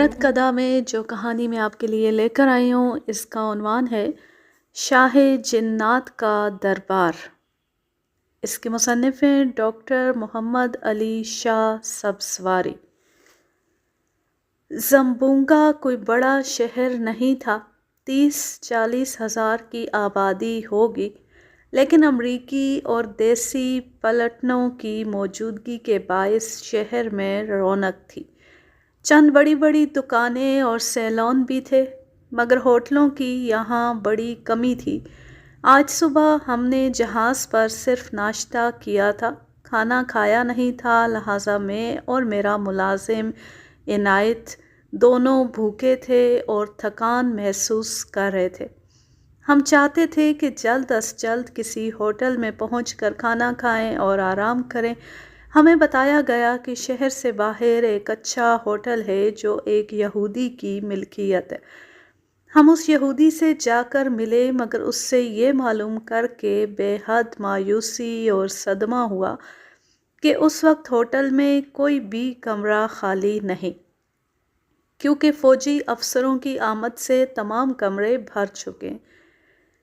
حیرت کدا میں جو کہانی میں آپ کے لیے لے کر آئی ہوں اس کا عنوان ہے شاہ جنات کا دربار۔ اس کے مصنف ہیں ڈاکٹر محمد علی شاہ سبزواری۔ زمبونگا کوئی بڑا شہر نہیں تھا، 30-40 ہزار کی آبادی ہوگی، لیکن امریکی اور دیسی پلٹنوں کی موجودگی کے باعث شہر میں رونق تھی۔ چند بڑی بڑی دکانیں اور سیلون بھی تھے، مگر ہوٹلوں کی یہاں بڑی کمی تھی۔ آج صبح ہم نے جہاز پر صرف ناشتہ کیا تھا، کھانا کھایا نہیں تھا، لہٰذا میں اور میرا ملازم عنایت دونوں بھوکے تھے اور تھکان محسوس کر رہے تھے۔ ہم چاہتے تھے کہ جلد از جلد کسی ہوٹل میں پہنچ کر کھانا کھائیں اور آرام کریں۔ ہمیں بتایا گیا کہ شہر سے باہر ایک اچھا ہوٹل ہے جو ایک یہودی کی ملکیت ہے۔ ہم اس یہودی سے جا کر ملے، مگر اس سے یہ معلوم کر کے بے حد مایوسی اور صدمہ ہوا کہ اس وقت ہوٹل میں کوئی بھی کمرہ خالی نہیں، کیونکہ فوجی افسروں کی آمد سے تمام کمرے بھر چکے۔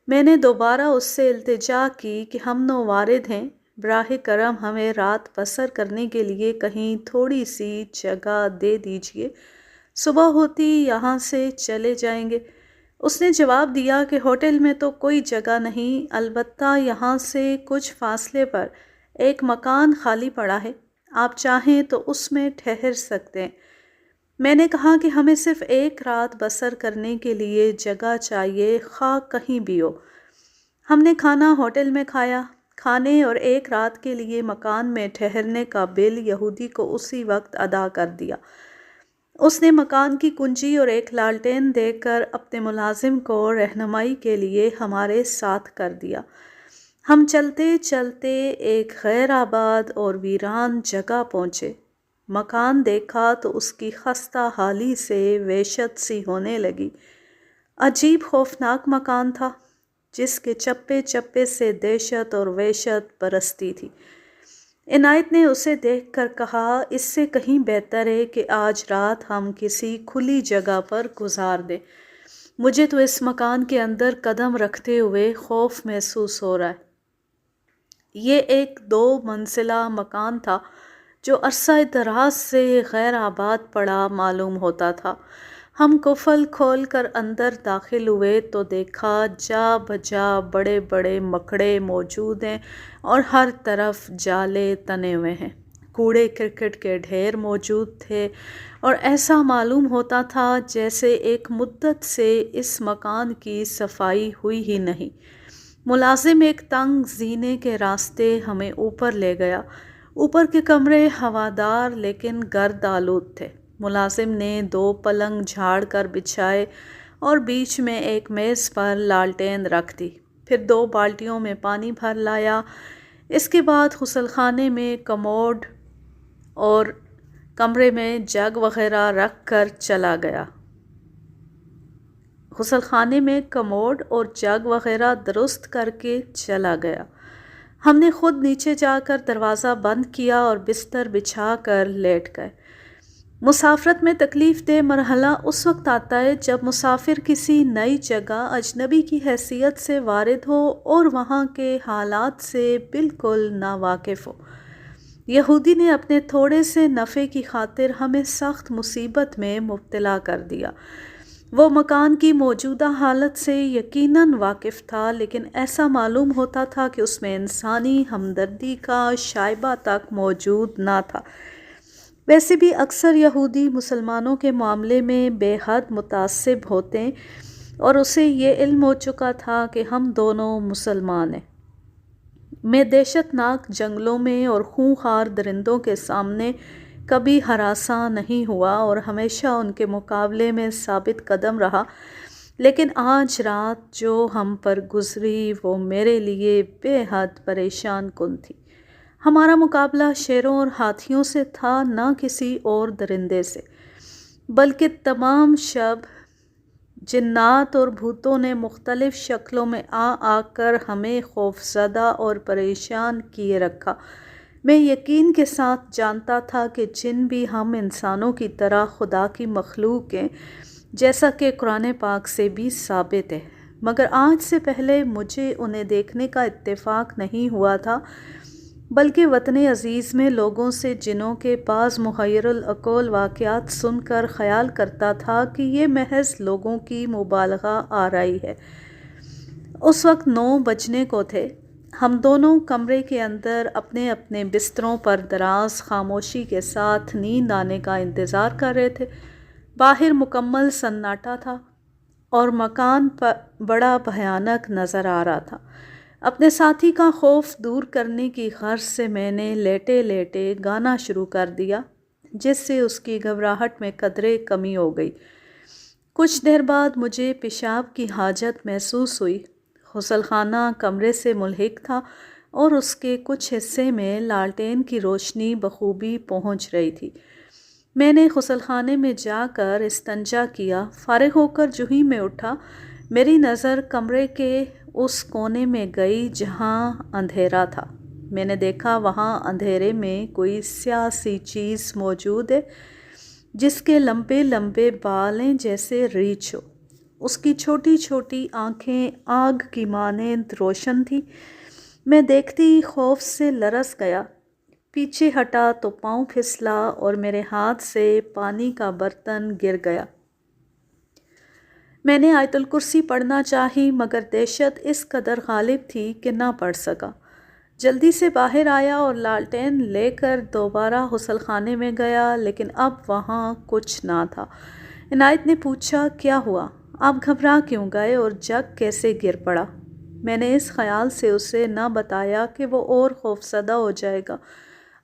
میں نے دوبارہ اس سے التجا کی کہ ہم نوارد ہیں، براہ کرم ہمیں رات بسر کرنے کے لیے کہیں تھوڑی سی جگہ دے دیجیے، صبح ہوتی یہاں سے چلے جائیں گے۔ اس نے جواب دیا کہ ہوٹل میں تو کوئی جگہ نہیں، البتہ یہاں سے کچھ فاصلے پر ایک مکان خالی پڑا ہے، آپ چاہیں تو اس میں ٹھہر سکتے ہیں۔ میں نے کہا کہ ہمیں صرف ایک رات بسر کرنے کے لیے جگہ چاہیے، خواہ کہیں بھی ہو۔ ہم نے کھانا ہوٹل میں کھایا۔ کھانے اور ایک رات کے لیے مکان میں ٹھہرنے کا بل یہودی کو اسی وقت ادا کر دیا۔ اس نے مکان کی کنجی اور ایک لالٹین دے کر اپنے ملازم کو رہنمائی کے لیے ہمارے ساتھ کر دیا۔ ہم چلتے چلتے ایک غیر آباد اور ویران جگہ پہنچے۔ مکان دیکھا تو اس کی خستہ حالی سے وحشت سی ہونے لگی۔ عجیب خوفناک مکان تھا، جس کے چپے چپے سے دہشت اور وحشت برستی تھی۔ عنایت نے اسے دیکھ کر کہا، اس سے کہیں بہتر ہے کہ آج رات ہم کسی کھلی جگہ پر گزار دیں۔ مجھے تو اس مکان کے اندر قدم رکھتے ہوئے خوف محسوس ہو رہا ہے۔ یہ ایک 2 منزلہ مکان تھا جو عرصہ دراز سے غیر آباد پڑا معلوم ہوتا تھا۔ ہم قفل کھول کر اندر داخل ہوئے تو دیکھا جا بجا بڑے بڑے مکڑے موجود ہیں اور ہر طرف جالے تنے ہوئے ہیں۔ کوڑے کرکٹ کے ڈھیر موجود تھے اور ایسا معلوم ہوتا تھا جیسے ایک مدت سے اس مکان کی صفائی ہوئی ہی نہیں۔ ملازم ایک تنگ زینے کے راستے ہمیں اوپر لے گیا۔ اوپر کے کمرے ہوادار لیکن گرد آلود تھے۔ ملازم نے 2 پلنگ جھاڑ کر بچھائے اور بیچ میں ایک میز پر لالٹین رکھ دی، پھر 2 بالٹیوں میں پانی بھر لایا۔ اس کے بعد غسل خانے میں کموڈ اور کمرے میں جگ وغیرہ رکھ کر چلا گیا۔ غسل خانے میں کموڈ اور جگ وغیرہ درست کر کے چلا گیا۔ ہم نے خود نیچے جا کر دروازہ بند کیا اور بستر بچھا کر لیٹ گئے۔ مسافرت میں تکلیف دہ مرحلہ اس وقت آتا ہے جب مسافر کسی نئی جگہ اجنبی کی حیثیت سے وارد ہو اور وہاں کے حالات سے بالکل ناواقف ہو۔ یہودی نے اپنے تھوڑے سے نفع کی خاطر ہمیں سخت مصیبت میں مبتلا کر دیا۔ وہ مکان کی موجودہ حالت سے یقیناً واقف تھا، لیکن ایسا معلوم ہوتا تھا کہ اس میں انسانی ہمدردی کا شائبہ تک موجود نہ تھا۔ ویسے بھی اکثر یہودی مسلمانوں کے معاملے میں بے حد متعصب ہوتے ہیں، اور اسے یہ علم ہو چکا تھا کہ ہم دونوں مسلمان ہیں۔ میں دہشت ناک جنگلوں میں اور خونخوار درندوں کے سامنے کبھی ہراساں نہیں ہوا اور ہمیشہ ان کے مقابلے میں ثابت قدم رہا، لیکن آج رات جو ہم پر گزری وہ میرے لیے بے حد پریشان کن تھی۔ ہمارا مقابلہ شیروں اور ہاتھیوں سے تھا، نہ کسی اور درندے سے، بلکہ تمام شب جنات اور بھوتوں نے مختلف شکلوں میں آ کر ہمیں خوفزدہ اور پریشان کیے رکھا۔ میں یقین کے ساتھ جانتا تھا کہ جن بھی ہم انسانوں کی طرح خدا کی مخلوق ہیں، جیسا کہ قرآن پاک سے بھی ثابت ہے، مگر آج سے پہلے مجھے انہیں دیکھنے کا اتفاق نہیں ہوا تھا، بلکہ وطن عزیز میں لوگوں سے جنوں کے بعض محیر العقول واقعات سن کر خیال کرتا تھا کہ یہ محض لوگوں کی مبالغہ آرائی ہے۔ اس وقت 9 بجنے کو تھے۔ ہم دونوں کمرے کے اندر اپنے اپنے بستروں پر دراز خاموشی کے ساتھ نیند آنے کا انتظار کر رہے تھے۔ باہر مکمل سناٹا تھا اور مکان بڑا بھیانک نظر آ رہا تھا۔ اپنے ساتھی کا خوف دور کرنے کی غرض سے میں نے لیٹے لیٹے گانا شروع کر دیا، جس سے اس کی گھبراہٹ میں قدرے کمی ہو گئی۔ کچھ دیر بعد مجھے پیشاب کی حاجت محسوس ہوئی۔ غسل خانہ کمرے سے ملحق تھا اور اس کے کچھ حصے میں لالٹین کی روشنی بخوبی پہنچ رہی تھی۔ میں نے غسل خانے میں جا کر استنجا کیا۔ فارغ ہو کر جو ہی میں اٹھا، میری نظر کمرے کے اس کونے میں گئی جہاں اندھیرا تھا۔ میں نے دیکھا وہاں اندھیرے میں کوئی سیاہ سی چیز موجود ہے جس کے لمبے لمبے بالیں جیسے ریچھ ہو۔ اس کی چھوٹی چھوٹی آنکھیں آگ کی مانند روشن تھیں۔ میں دیکھتی ہی خوف سے لرز گیا، پیچھے ہٹا تو پاؤں پھسلا اور میرے ہاتھ سے پانی کا برتن گر گیا۔ میں نے آیت الکرسی پڑھنا چاہی، مگر دہشت اس قدر غالب تھی کہ نہ پڑھ سکا۔ جلدی سے باہر آیا اور لالٹین لے کر دوبارہ غسل خانے میں گیا، لیکن اب وہاں کچھ نہ تھا۔ عنایت نے پوچھا، کیا ہوا؟ آپ گھبرا کیوں گئے اور جگ کیسے گر پڑا؟ میں نے اس خیال سے اسے نہ بتایا کہ وہ اور خوفزدہ ہو جائے گا،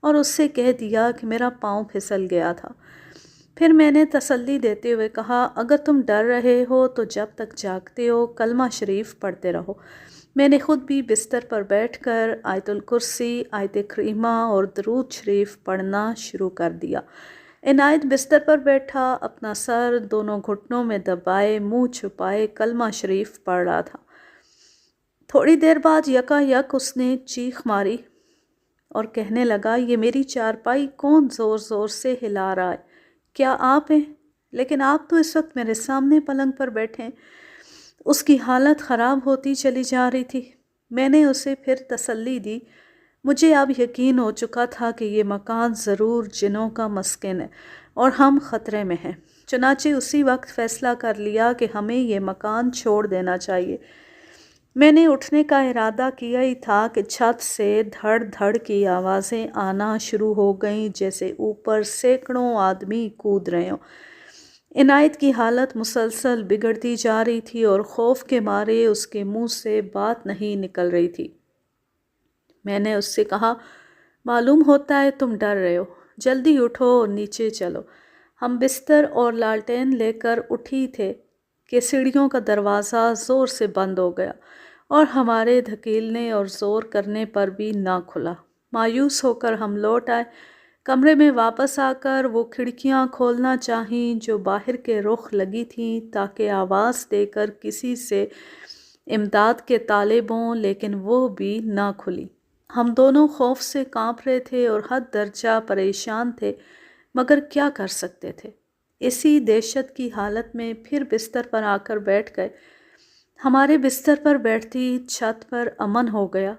اور اس سے کہہ دیا کہ میرا پاؤں پھسل گیا تھا۔ پھر میں نے تسلی دیتے ہوئے کہا، اگر تم ڈر رہے ہو تو جب تک جاگتے ہو کلمہ شریف پڑھتے رہو۔ میں نے خود بھی بستر پر بیٹھ کر آیت الکرسی، آیت کریمہ اور درود شریف پڑھنا شروع کر دیا۔ عنایت بستر پر بیٹھا، اپنا سر دونوں گھٹنوں میں دبائے منہ چھپائے کلمہ شریف پڑھ رہا تھا۔ تھوڑی دیر بعد یکا یک اس نے چیخ ماری اور کہنے لگا، یہ میری چارپائی کون زور زور سے ہلا رہا ہے؟ کیا آپ ہیں؟ لیکن آپ تو اس وقت میرے سامنے پلنگ پر بیٹھے ہیں۔ اس کی حالت خراب ہوتی چلی جا رہی تھی۔ میں نے اسے پھر تسلی دی۔ مجھے اب یقین ہو چکا تھا کہ یہ مکان ضرور جنوں کا مسکن ہے اور ہم خطرے میں ہیں۔ چنانچہ اسی وقت فیصلہ کر لیا کہ ہمیں یہ مکان چھوڑ دینا چاہیے۔ میں نے اٹھنے کا ارادہ کیا ہی تھا کہ چھت سے دھڑ دھڑ کی آوازیں آنا شروع ہو گئیں، جیسے اوپر سینکڑوں آدمی کود رہے ہوں۔ عنایت کی حالت مسلسل بگڑتی جا رہی تھی اور خوف کے مارے اس کے منہ سے بات نہیں نکل رہی تھی۔ میں نے اس سے کہا، معلوم ہوتا ہے تم ڈر رہے ہو، جلدی اٹھو اور نیچے چلو۔ ہم بستر اور لالٹین لے کر اٹھی تھے کہ سیڑھیوں کا دروازہ زور سے بند ہو گیا اور ہمارے دھکیلنے اور زور کرنے پر بھی نہ کھلا۔ مایوس ہو کر ہم لوٹ آئے۔ کمرے میں واپس آ کر وہ کھڑکیاں کھولنا چاہیم جو باہر کے رخ لگی تھیں تاکہ آواز دے کر کسی سے امداد کے طالب ہوں، لیکن وہ بھی نہ کھلی۔ ہم دونوں خوف سے کانپ رہے تھے اور حد درجہ پریشان تھے، مگر کیا کر سکتے تھے؟ اسی دہشت کی حالت میں پھر بستر پر آ کر بیٹھ گئے۔ ہمارے بستر پر بیٹھتی چھت پر امن ہو گیا۔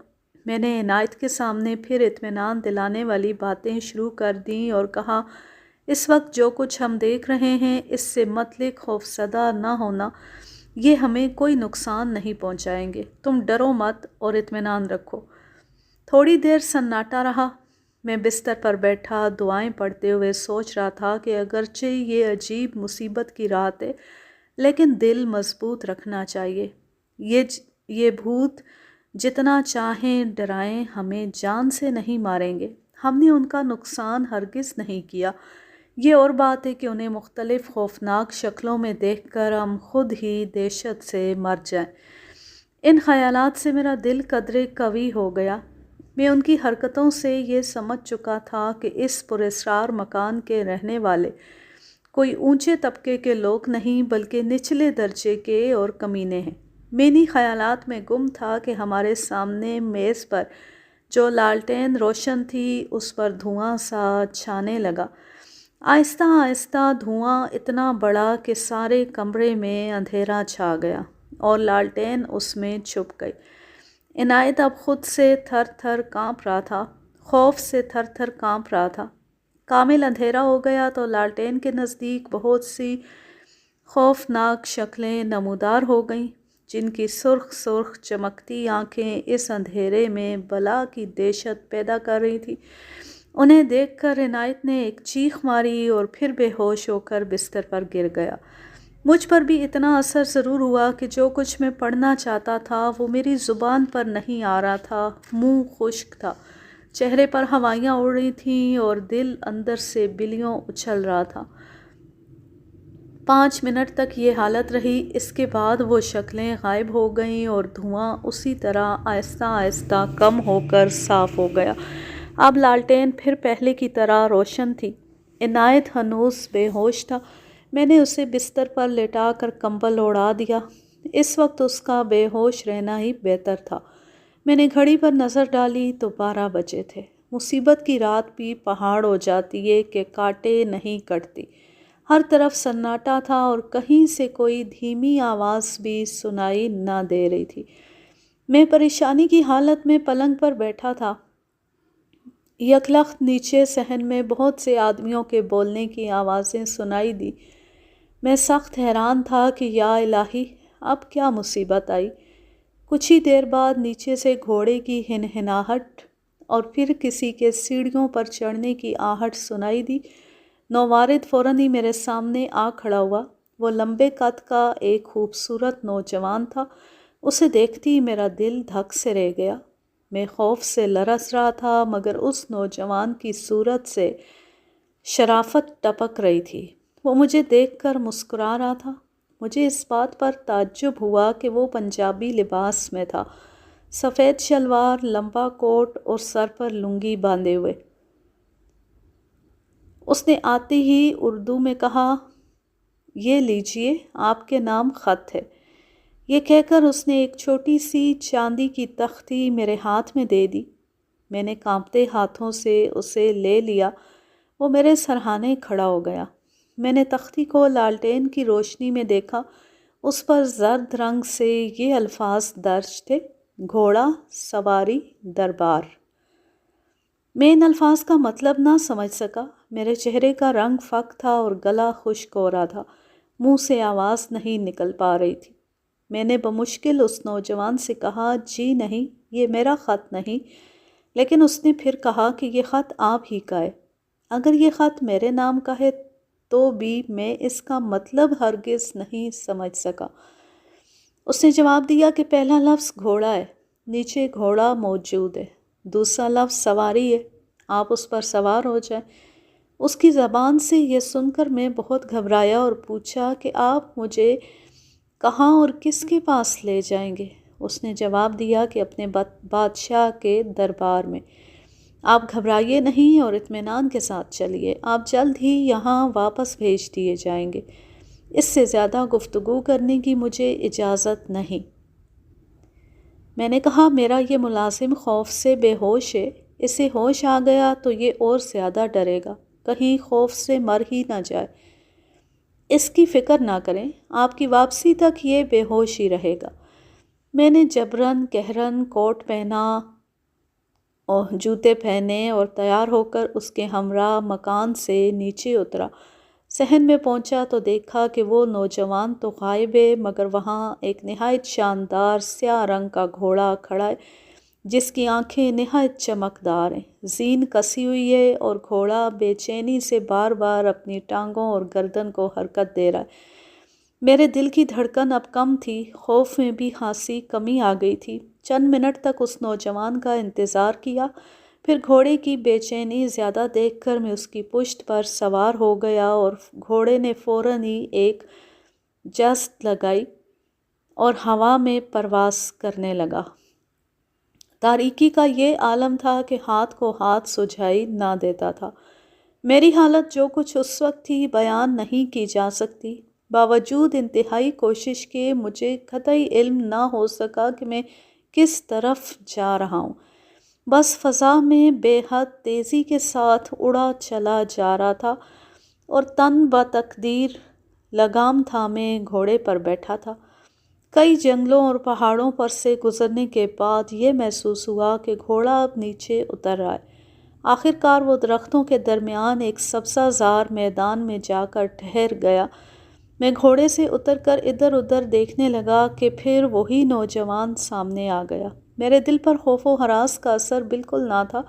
میں نے عنایت کے سامنے پھر اطمینان دلانے والی باتیں شروع کر دیں اور کہا، اس وقت جو کچھ ہم دیکھ رہے ہیں اس سے متعلق خوفزدہ نہ ہونا، یہ ہمیں کوئی نقصان نہیں پہنچائیں گے۔ تم ڈرو مت اور اطمینان رکھو۔ تھوڑی دیر سناٹا رہا۔ میں بستر پر بیٹھا دعائیں پڑھتے ہوئے سوچ رہا تھا کہ اگرچہ یہ عجیب مصیبت کی رات ہے، لیکن دل مضبوط رکھنا چاہیے۔ یہ بھوت جتنا چاہیں ڈرائیں، ہمیں جان سے نہیں ماریں گے۔ ہم نے ان کا نقصان ہرگز نہیں کیا۔ یہ اور بات ہے کہ انہیں مختلف خوفناک شکلوں میں دیکھ کر ہم خود ہی دہشت سے مر جائیں۔ ان خیالات سے میرا دل قدرے قوی ہو گیا۔ میں ان کی حرکتوں سے یہ سمجھ چکا تھا کہ اس پراسرار مکان کے رہنے والے کوئی اونچے طبقے کے لوگ نہیں، بلکہ نچلے درجے کے اور کمینے ہیں۔ میں انہی خیالات میں گم تھا کہ ہمارے سامنے میز پر جو لالٹین روشن تھی اس پر دھواں سا چھانے لگا۔ آہستہ آہستہ دھواں اتنا بڑا کہ سارے کمرے میں اندھیرا چھا گیا اور لالٹین اس میں چھپ گئی۔ عنایت اب خود سے تھر تھر کانپ رہا تھا، خوف سے تھر تھر کانپ رہا تھا۔ کامل اندھیرا ہو گیا تو لالٹین کے نزدیک بہت سی خوفناک شکلیں نمودار ہو گئیں، جن کی سرخ سرخ چمکتی آنکھیں اس اندھیرے میں بلا کی دہشت پیدا کر رہی تھیں۔ انہیں دیکھ کر عنایت نے ایک چیخ ماری اور پھر بے ہوش ہو کر بستر پر گر گیا۔ مجھ پر بھی اتنا اثر ضرور ہوا کہ جو کچھ میں پڑھنا چاہتا تھا وہ میری زبان پر نہیں آ رہا تھا، منہ خشک تھا، چہرے پر ہوائیاں اڑ رہی تھیں اور دل اندر سے بلیوں اچھل رہا تھا۔ 5 منٹ تک یہ حالت رہی، اس کے بعد وہ شکلیں غائب ہو گئیں اور دھواں اسی طرح آہستہ آہستہ کم ہو کر صاف ہو گیا۔ اب لالٹین پھر پہلے کی طرح روشن تھی۔ عنایت ہنوز بے ہوش تھا۔ میں نے اسے بستر پر لٹا کر کمبل اوڑھا دیا۔ اس وقت اس کا بے ہوش رہنا ہی بہتر تھا۔ میں نے گھڑی پر نظر ڈالی تو 12 بجے تھے۔ مصیبت کی رات بھی پہاڑ ہو جاتی ہے کہ کاٹے نہیں کٹتی۔ ہر طرف سناٹا تھا اور کہیں سے کوئی دھیمی آواز بھی سنائی نہ دے رہی تھی۔ میں پریشانی کی حالت میں پلنگ پر بیٹھا تھا۔ یکلخت نیچے صحن میں بہت سے آدمیوں کے بولنے کی آوازیں سنائی دی۔ میں سخت حیران تھا کہ یا الہی، اب کیا مصیبت آئی۔ کچھ ہی دیر بعد نیچے سے گھوڑے کی ہنہناہٹ اور پھر کسی کے سیڑھیوں پر چڑھنے کی آہٹ سنائی دی۔ نووارد فوراً ہی میرے سامنے آ کھڑا ہوا۔ وہ لمبے قد کا ایک خوبصورت نوجوان تھا۔ اسے دیکھتی ہی میرا دل دھک سے رہ گیا۔ میں خوف سے لرز رہا تھا مگر اس نوجوان کی صورت سے شرافت ٹپک رہی تھی۔ وہ مجھے دیکھ کر مسکرا رہا تھا۔ مجھے اس بات پر تعجب ہوا کہ وہ پنجابی لباس میں تھا، سفید شلوار، لمبا کوٹ اور سر پر لنگی باندھے ہوئے۔ اس نے آتے ہی اردو میں کہا، یہ لیجئے، آپ کے نام خط ہے۔ یہ کہہ کر اس نے ایک چھوٹی سی چاندی کی تختی میرے ہاتھ میں دے دی۔ میں نے کانپتے ہاتھوں سے اسے لے لیا۔ وہ میرے سرہانے کھڑا ہو گیا۔ میں نے تختی کو لالٹین کی روشنی میں دیکھا۔ اس پر زرد رنگ سے یہ الفاظ درج تھے، گھوڑا سواری دربار۔ میں ان الفاظ کا مطلب نہ سمجھ سکا۔ میرے چہرے کا رنگ فک تھا اور گلا خشک ہو رہا تھا، منہ سے آواز نہیں نکل پا رہی تھی۔ میں نے بمشکل اس نوجوان سے کہا، جی نہیں، یہ میرا خط نہیں۔ لیکن اس نے پھر کہا کہ یہ خط آپ ہی کا ہے۔ اگر یہ خط میرے نام کا ہے تو بھی میں اس کا مطلب ہرگز نہیں سمجھ سکا۔ اس نے جواب دیا کہ پہلا لفظ گھوڑا ہے، نیچے گھوڑا موجود ہے، دوسرا لفظ سواری ہے، آپ اس پر سوار ہو جائیں۔ اس کی زبان سے یہ سن کر میں بہت گھبرایا اور پوچھا کہ آپ مجھے کہاں اور کس کے پاس لے جائیں گے؟ اس نے جواب دیا کہ اپنے بادشاہ کے دربار میں۔ آپ گھبرائیے نہیں اور اطمینان کے ساتھ چلیے، آپ جلد ہی یہاں واپس بھیج دیے جائیں گے۔ اس سے زیادہ گفتگو کرنے کی مجھے اجازت نہیں۔ میں نے کہا، میرا یہ ملازم خوف سے بے ہوش ہے، اسے ہوش آ گیا تو یہ اور زیادہ ڈرے گا، کہیں خوف سے مر ہی نہ جائے۔ اس کی فکر نہ کریں، آپ کی واپسی تک یہ بے ہوش ہی رہے گا۔ میں نے جبراً قہراً کوٹ پہنا اور جوتے پہنے اور تیار ہو کر اس کے ہمراہ مکان سے نیچے اترا۔ صحن میں پہنچا تو دیکھا کہ وہ نوجوان تو غائب ہے مگر وہاں ایک نہایت شاندار سیاہ رنگ کا گھوڑا کھڑا ہے جس کی آنکھیں نہایت چمکدار ہیں، زین کسی ہوئی ہے اور گھوڑا بے چینی سے بار بار اپنی ٹانگوں اور گردن کو حرکت دے رہا ہے۔ میرے دل کی دھڑکن اب کم تھی، خوف میں بھی خاصی کمی آ گئی تھی۔ چند منٹ تک اس نوجوان کا انتظار کیا، پھر گھوڑے کی بے چینی زیادہ دیکھ کر میں اس کی پشت پر سوار ہو گیا اور گھوڑے نے فوراً ہی ایک جست لگائی اور ہوا میں پرواز کرنے لگا۔ تاریکی کا یہ عالم تھا کہ ہاتھ کو ہاتھ سجھائی نہ دیتا تھا۔ میری حالت جو کچھ اس وقت تھی بیان نہیں کی جا سکتی۔ باوجود انتہائی کوشش کے مجھے قطعی علم نہ ہو سکا کہ میں کس طرف جا رہا ہوں۔ بس فضا میں بے حد تیزی کے ساتھ اڑا چلا جا رہا تھا اور تن بتقدیر لگام تھامے گھوڑے پر بیٹھا تھا۔ کئی جنگلوں اور پہاڑوں پر سے گزرنے کے بعد یہ محسوس ہوا کہ گھوڑا اب نیچے اتر رہا ہے۔ آخر کار وہ درختوں کے درمیان ایک سبزہ زار میدان میں جا کر ٹھہر گیا۔ میں گھوڑے سے اتر کر ادھر ادھر دیکھنے لگا کہ پھر وہی نوجوان سامنے آ گیا۔ میرے دل پر خوف و ہراس کا اثر بالکل نہ تھا،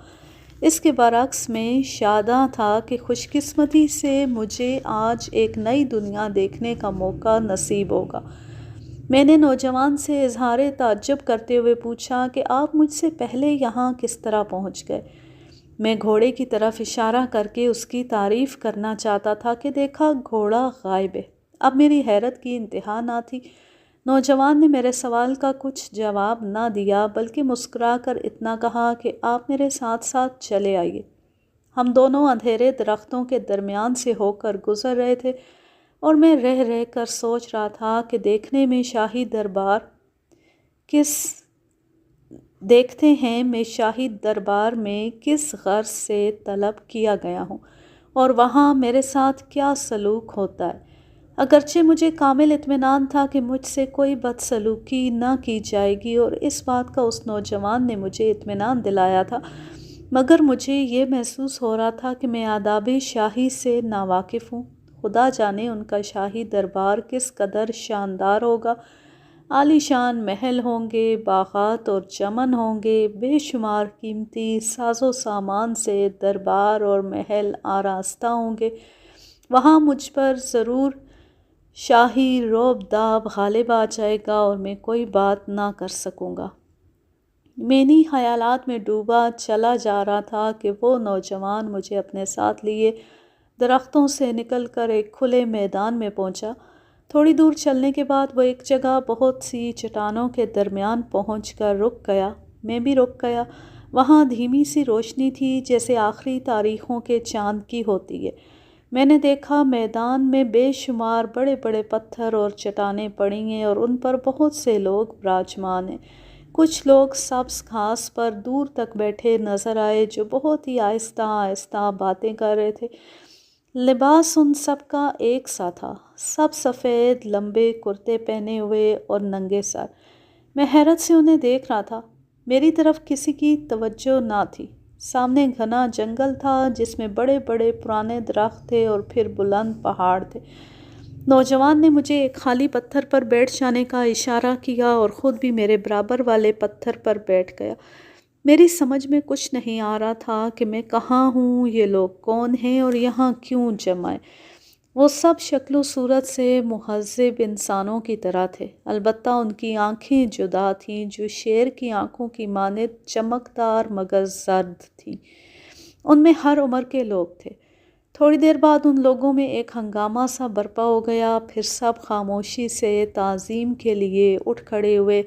اس کے برعکس میں شاداں تھا کہ خوش قسمتی سے مجھے آج ایک نئی دنیا دیکھنے کا موقع نصیب ہوگا۔ میں نے نوجوان سے اظہار تعجب کرتے ہوئے پوچھا کہ آپ مجھ سے پہلے یہاں کس طرح پہنچ گئے؟ میں گھوڑے کی طرف اشارہ کر کے اس کی تعریف کرنا چاہتا تھا کہ دیکھا گھوڑا غائب ہے۔ اب میری حیرت کی انتہا نہ تھی۔ نوجوان نے میرے سوال کا کچھ جواب نہ دیا بلکہ مسکرا کر اتنا کہا کہ آپ میرے ساتھ ساتھ چلے آئیے۔ ہم دونوں اندھیرے درختوں کے درمیان سے ہو کر گزر رہے تھے اور میں رہ رہ کر سوچ رہا تھا کہ دیکھتے ہیں میں شاہی دربار میں کس غرض سے طلب کیا گیا ہوں اور وہاں میرے ساتھ کیا سلوک ہوتا ہے۔ اگرچہ مجھے کامل اطمینان تھا کہ مجھ سے کوئی بدسلوکی نہ کی جائے گی اور اس بات کا اس نوجوان نے مجھے اطمینان دلایا تھا، مگر مجھے یہ محسوس ہو رہا تھا کہ میں آداب شاہی سے ناواقف ہوں۔ خدا جانے ان کا شاہی دربار کس قدر شاندار ہوگا۔ عالی شان محل ہوں گے، باغات اور چمن ہوں گے، بے شمار قیمتی ساز و سامان سے دربار اور محل آراستہ ہوں گے۔ وہاں مجھ پر ضرور شاہی رعب داب غالب آ جائے گا اور میں کوئی بات نہ کر سکوں گا۔ میں انہی خیالات میں ڈوبا چلا جا رہا تھا کہ وہ نوجوان مجھے اپنے ساتھ لیے درختوں سے نکل کر ایک کھلے میدان میں پہنچا۔ تھوڑی دور چلنے کے بعد وہ ایک جگہ بہت سی چٹانوں کے درمیان پہنچ کر رک گیا۔ میں بھی رک گیا۔ وہاں دھیمی سی روشنی تھی جیسے آخری تاریخوں کے چاند کی ہوتی ہے۔ میں نے دیکھا میدان میں بے شمار بڑے بڑے پتھر اور چٹانیں پڑی ہیں اور ان پر بہت سے لوگ براجمان ہیں۔ کچھ لوگ سبز گھاس پر دور تک بیٹھے نظر آئے جو بہت ہی آہستہ آہستہ باتیں کر رہے تھے۔ لباس ان سب کا ایک سا تھا، سب سفید لمبے کرتے پہنے ہوئے اور ننگے سر۔ میں حیرت سے انہیں دیکھ رہا تھا۔ میری طرف کسی کی توجہ نہ تھی۔ سامنے گھنا جنگل تھا جس میں بڑے بڑے پرانے درخت تھے اور پھر بلند پہاڑ تھے۔ نوجوان نے مجھے ایک خالی پتھر پر بیٹھ جانے کا اشارہ کیا اور خود بھی میرے برابر والے پتھر پر بیٹھ گیا۔ میری سمجھ میں کچھ نہیں آ رہا تھا کہ میں کہاں ہوں، یہ لوگ کون ہیں اور یہاں کیوں جمع ہیں۔ وہ سب شکل و صورت سے مہذب انسانوں کی طرح تھے، البتہ ان کی آنکھیں جدا تھیں جو شیر کی آنکھوں کی مانند چمکدار مگر زرد تھیں۔ ان میں ہر عمر کے لوگ تھے۔ تھوڑی دیر بعد ان لوگوں میں ایک ہنگامہ سا برپا ہو گیا، پھر سب خاموشی سے تعظیم کے لیے اٹھ کھڑے ہوئے۔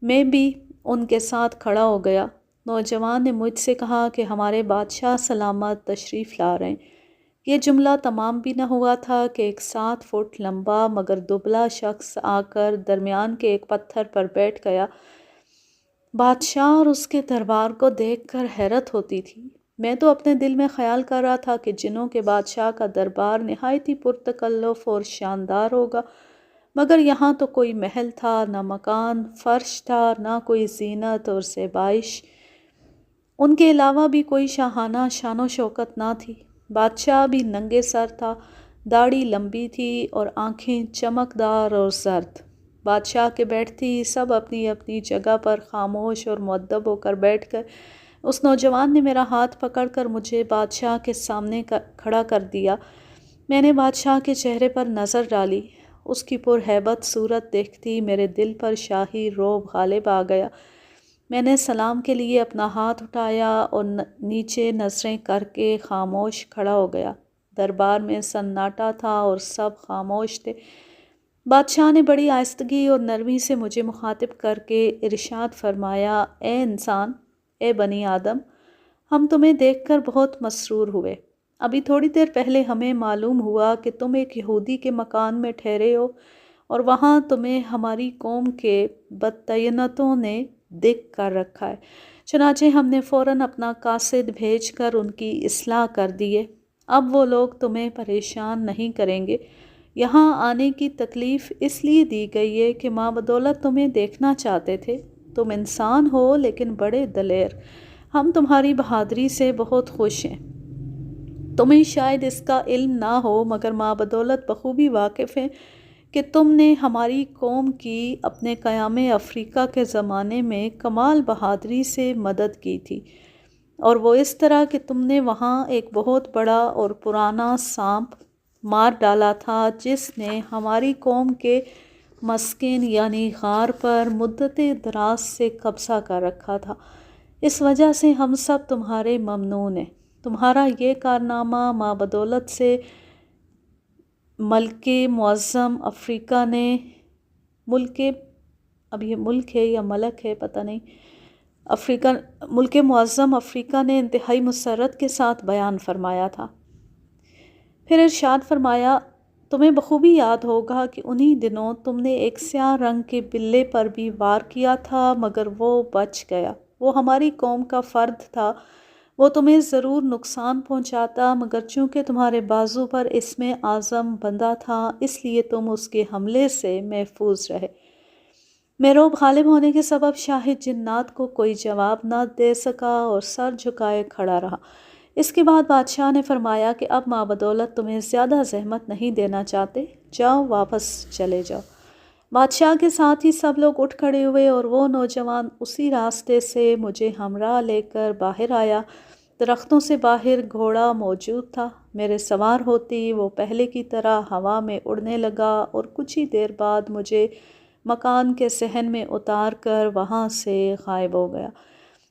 میں بھی ان کے ساتھ کھڑا ہو گیا۔ نوجوان نے مجھ سے کہا کہ ہمارے بادشاہ سلامت تشریف لا رہے ہیں۔ یہ جملہ تمام بھی نہ ہوا تھا کہ ایک 7 فٹ لمبا مگر دبلا شخص آ کر درمیان کے ایک پتھر پر بیٹھ گیا۔ بادشاہ اور اس کے دربار کو دیکھ کر حیرت ہوتی تھی۔ میں تو اپنے دل میں خیال کر رہا تھا کہ جنوں کے بادشاہ کا دربار نہایت ہی پرتکلف اور شاندار ہوگا، مگر یہاں تو کوئی محل تھا نہ مکان فرش تھا، نہ کوئی زینت اور زیبائش۔ ان کے علاوہ بھی کوئی شاہانہ شان و شوکت نہ تھی۔ بادشاہ بھی ننگے سر تھا، داڑھی لمبی تھی اور آنکھیں چمکدار اور زرد۔ بادشاہ کے بیٹھتے ہی سب اپنی اپنی جگہ پر خاموش اور مؤدب ہو کر بیٹھ گئے۔ اس نوجوان نے میرا ہاتھ پکڑ کر مجھے بادشاہ کے سامنے کھڑا کر دیا۔ میں نے بادشاہ کے چہرے پر نظر ڈالی۔ اس کی پرہیبت صورت دیکھتی میرے دل پر شاہی رعب غالب آ گیا۔ میں نے سلام کے لیے اپنا ہاتھ اٹھایا اور نیچے نظریں کر کے خاموش کھڑا ہو گیا۔ دربار میں سناٹا تھا اور سب خاموش تھے۔ بادشاہ نے بڑی آہستگی اور نرمی سے مجھے مخاطب کر کے ارشاد فرمایا، اے انسان، اے بنی آدم، ہم تمہیں دیکھ کر بہت مسرور ہوئے۔ ابھی تھوڑی دیر پہلے ہمیں معلوم ہوا کہ تم ایک یہودی کے مکان میں ٹھہرے ہو اور وہاں تمہیں ہماری قوم کے بددیانتوں نے دکھ کر رکھا ہے۔ چنانچہ ہم نے فوراً اپنا قاصد بھیج کر ان کی اصلاح کر دیے۔ اب وہ لوگ تمہیں پریشان نہیں کریں گے۔ یہاں آنے کی تکلیف اس لیے دی گئی ہے کہ ماں بدولت تمہیں دیکھنا چاہتے تھے۔ تم انسان ہو لیکن بڑے دلیر۔ ہم تمہاری بہادری سے بہت خوش ہیں۔ تمہیں شاید اس کا علم نہ ہو مگر ماں بدولت بخوبی واقف ہیں کہ تم نے ہماری قوم کی اپنے قیام افریقہ کے زمانے میں کمال بہادری سے مدد کی تھی، اور وہ اس طرح کہ تم نے وہاں ایک بہت بڑا اور پرانا سانپ مار ڈالا تھا جس نے ہماری قوم کے مسکن یعنی غار پر مدت دراز سے قبضہ کر رکھا تھا۔ اس وجہ سے ہم سب تمہارے ممنون ہیں۔ تمہارا یہ کارنامہ ماں بدولت سے ملک معظم افریقہ نے ملک معظم افریقہ نے انتہائی مسرت کے ساتھ بیان فرمایا تھا۔ پھر ارشاد فرمایا، تمہیں بخوبی یاد ہوگا کہ انہی دنوں تم نے ایک سیاہ رنگ کے بلے پر بھی وار کیا تھا مگر وہ بچ گیا۔ وہ ہماری قوم کا فرد تھا، وہ تمہیں ضرور نقصان پہنچاتا مگر چونکہ تمہارے بازو پر اسم اعظم بندھا تھا اس لیے تم اس کے حملے سے محفوظ رہے۔ میروب غالب ہونے کے سبب شاہد جنات کو کوئی جواب نہ دے سکا اور سر جھکائے کھڑا رہا۔ اس کے بعد بادشاہ نے فرمایا کہ اب ماں بدولت تمہیں زیادہ زحمت نہیں دینا چاہتے، جاؤ واپس چلے جاؤ۔ بادشاہ کے ساتھ ہی سب لوگ اٹھ کھڑے ہوئے اور وہ نوجوان اسی راستے سے مجھے ہمراہ لے کر باہر آیا۔ درختوں سے باہر گھوڑا موجود تھا۔ میرے سوار ہوتی وہ پہلے کی طرح ہوا میں اڑنے لگا اور کچھ ہی دیر بعد مجھے مکان کے صحن میں اتار کر وہاں سے غائب ہو گیا۔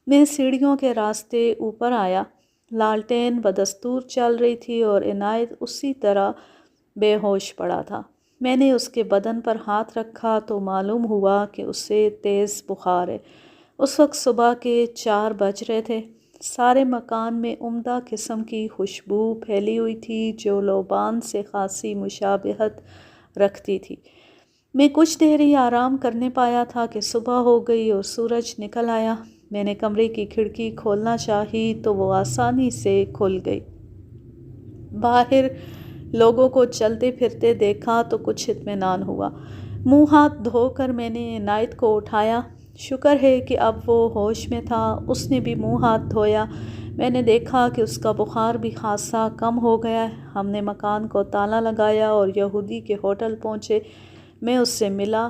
میں سیڑھیوں کے راستے اوپر آیا۔ لالٹین بدستور چل رہی تھی اور عنایت اسی طرح بے ہوش پڑا تھا۔ میں نے اس کے بدن پر ہاتھ رکھا تو معلوم ہوا کہ اسے تیز بخار ہے۔ اس وقت صبح کے 4 بج رہے تھے۔ سارے مکان میں عمدہ قسم کی خوشبو پھیلی ہوئی تھی جو لوبان سے خاصی مشابہت رکھتی تھی۔ میں کچھ دیر ہی آرام کرنے پایا تھا کہ صبح ہو گئی اور سورج نکل آیا۔ میں نے کمرے کی کھڑکی کھولنا چاہی تو وہ آسانی سے کھل گئی۔ باہر لوگوں کو چلتے پھرتے دیکھا تو کچھ اطمینان ہوا۔ منہ ہاتھ دھو کر میں نے عنایت کو اٹھایا۔ شکر ہے کہ اب وہ ہوش میں تھا۔ اس نے بھی منہ ہاتھ دھویا۔ میں نے دیکھا کہ اس کا بخار بھی خاصا کم ہو گیا ہے۔ ہم نے مکان کو تالا لگایا اور یہودی کے ہوٹل پہنچے۔ میں اس سے ملا،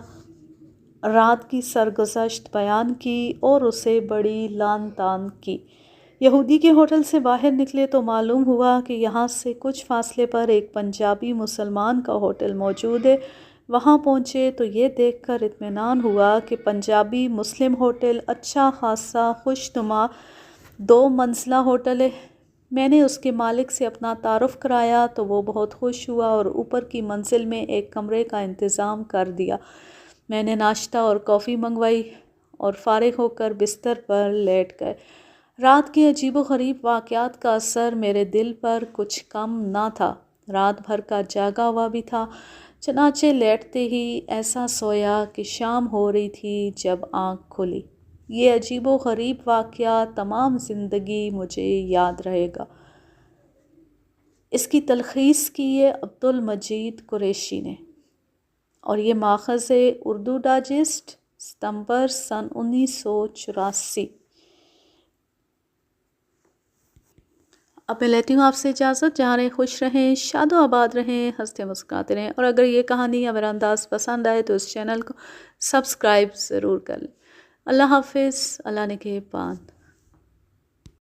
رات کی سرگزشت بیان کی اور اسے بڑی لعن طعن کی۔ یہودی کے ہوٹل سے باہر نکلے تو معلوم ہوا کہ یہاں سے کچھ فاصلے پر ایک پنجابی مسلمان کا ہوٹل موجود ہے۔ وہاں پہنچے تو یہ دیکھ کر اطمینان ہوا کہ پنجابی مسلم ہوٹل اچھا خاصا خوش نما 2 منزلہ ہوٹل ہے۔ میں نے اس کے مالک سے اپنا تعارف کرایا تو وہ بہت خوش ہوا اور اوپر کی منزل میں ایک کمرے کا انتظام کر دیا۔ میں نے ناشتہ اور کافی منگوائی اور فارغ ہو کر بستر پر لیٹ گئے۔ رات کے عجیب و غریب واقعات کا اثر میرے دل پر کچھ کم نہ تھا۔ رات بھر کا جاگا ہوا بھی تھا، چنانچہ لیٹتے ہی ایسا سویا کہ شام ہو رہی تھی جب آنکھ کھلی۔ یہ عجیب و غریب واقعہ تمام زندگی مجھے یاد رہے گا۔ اس کی تلخیص کی ہے عبدالمجید قریشی نے، اور یہ ماخذ ہے اردو ڈائجسٹ، ستمبر سن 1984۔ اب میں لیتی ہوں آپ سے اجازت۔ جہاں رہیں خوش رہیں، شاد و آباد رہیں، ہنستے مسکراتے رہیں، اور اگر یہ کہانی یا میرا انداز پسند آئے تو اس چینل کو سبسکرائب ضرور کر لیں۔ اللہ حافظ، اللہ نگہبان۔